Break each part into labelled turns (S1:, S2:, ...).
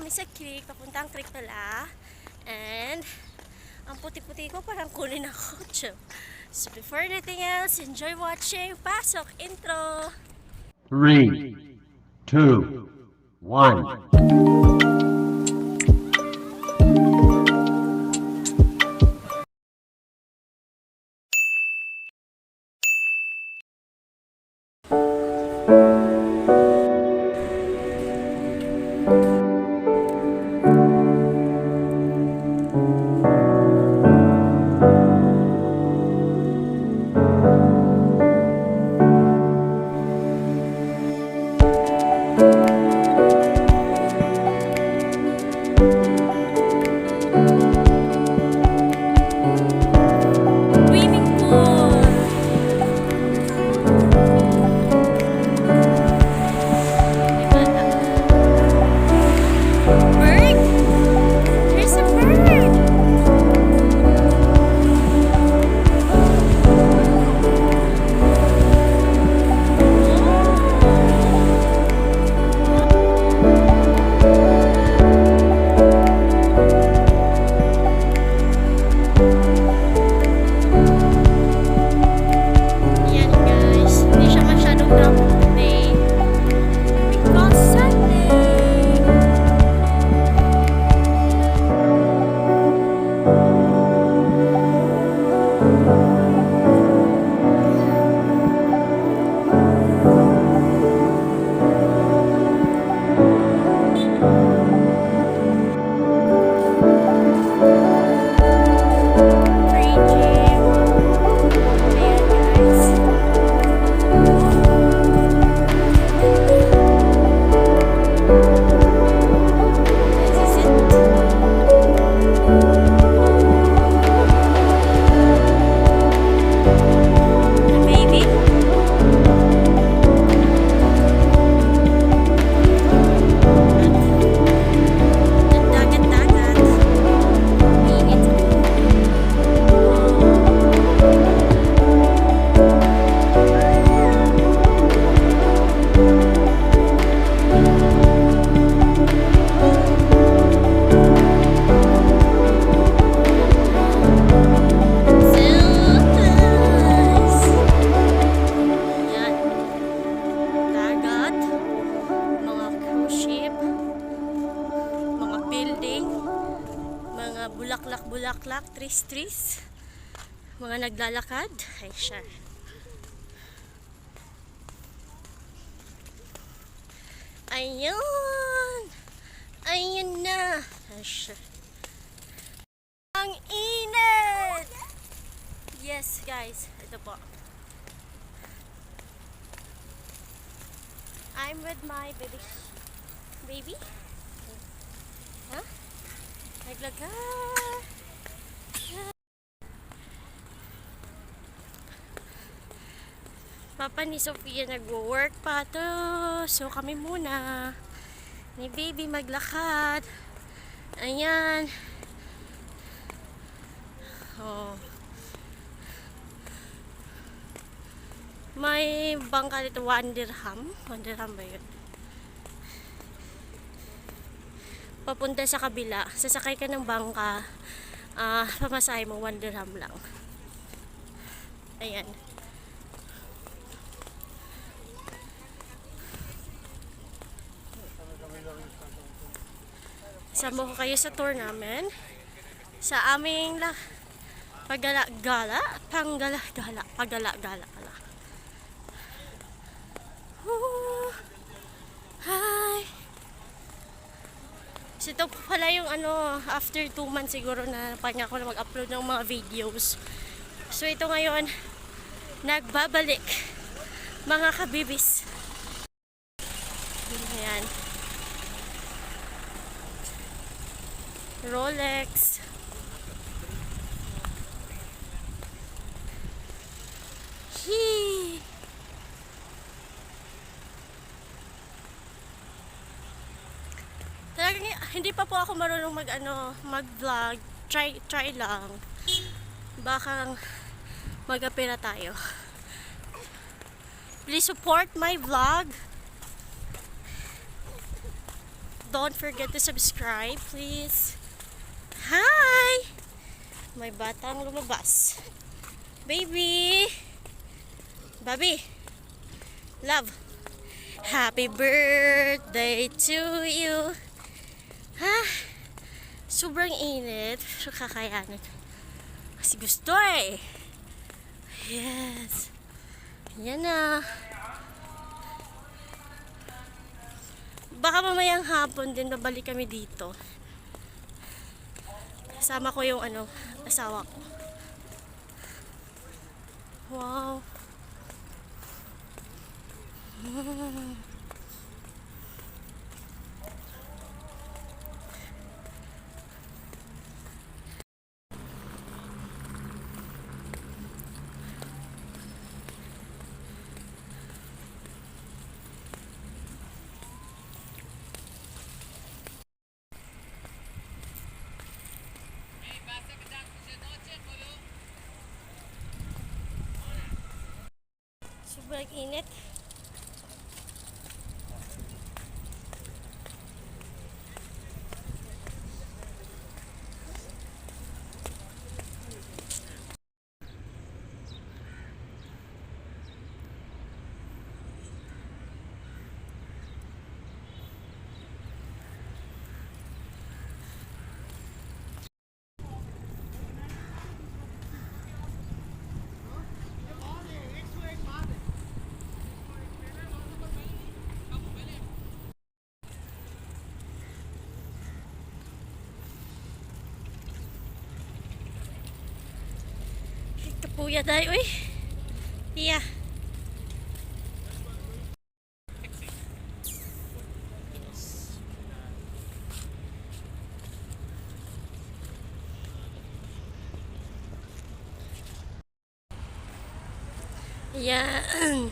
S1: kami sa creek, papuntang creek pala. And ang puti-puti ko parang kunin ako. So before anything else, enjoy watching. Pasok intro.
S2: 3, 2, 1.
S1: Swimming pool. Bird? There's a bird. Yan guys, hindi siya masyadong traffic today because Sunday. Free gym. Ayan guys. This is it. The baby. Dagat-dagat. Init. Yan. Dagat, mga cruise ship, mga building, mga bulaklak-bulaklak, trees-trees, mga naglalakad. Ay, siya. Ayun! Ayun na! Ay, siya. Ang init! Yes, guys. Ito po. I'm with my baby. Baby? Huh? Naglaga. Papa ni Sofia nagwo-work pa to. So kami muna. Ni baby maglakad. Ayan. Oh. May bangka dito, 1 dirham. 1 dirham ba yun? Papunta sa kabila. Sasakay ka ng bangka. Pamasahe mo 1 dirham lang. Ayan. Sama ko kayo sa tour namin. Sa aming paggala-gala. Panggala-gala. Paggala-gala pala. Woo! Hi! So ito pala yung after 2 months siguro na napanya ko na mag-upload ng mga videos. So ito ngayon, nagbabalik mga kabibis. Ayan. Rolex. Hee! Talagang hindi pa po ako marunong mag-vlog. Try lang. Baka mag-apira tayo. Please support my vlog. don't forget to subscribe, please. Hi! May batang lumabas. Baby! Bobby! Love! Happy birthday to you! Ha? Sobrang init. So, kakayanin. Kasi gusto eh. Yes. Yan na. Baka mamayang hapon din babalik kami dito. Kasama ko yung asawa ko. Wow. Sobrang init. Kapuya tayo eh. Iya. Yan.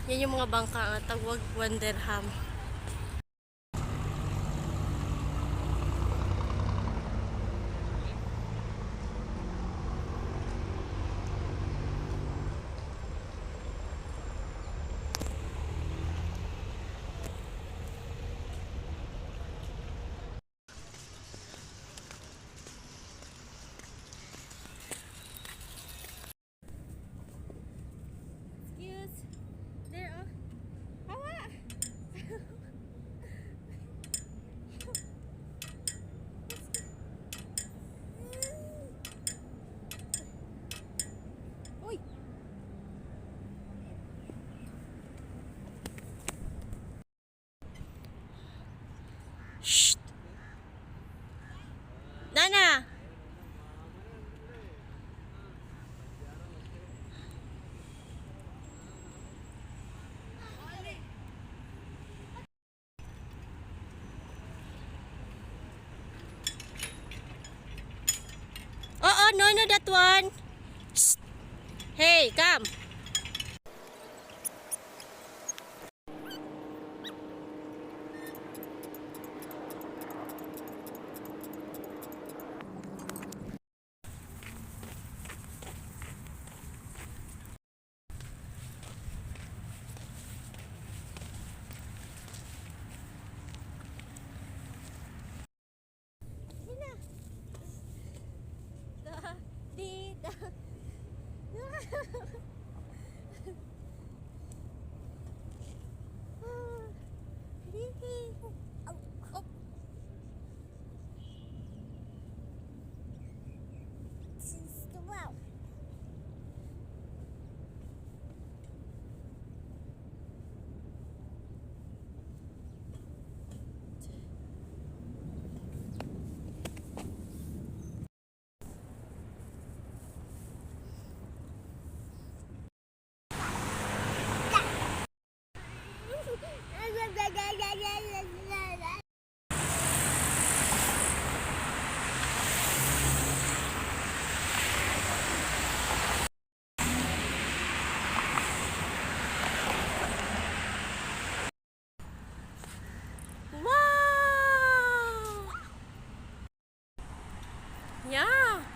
S1: Yan yung mga bangka tawag Wanderham. Shh. Nana. Oh, no, that one. Shh. Hey, come. Wow! Yeah.